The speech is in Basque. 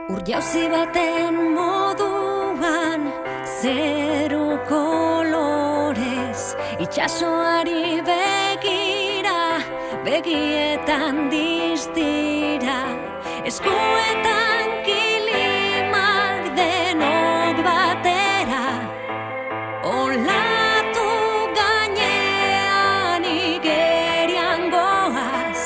Ur jauzi baten moduan, zeru kolorez, itxasoari begira, begietan distira, eskuetan kilimak denok batera, olatu gainean igerian goaz,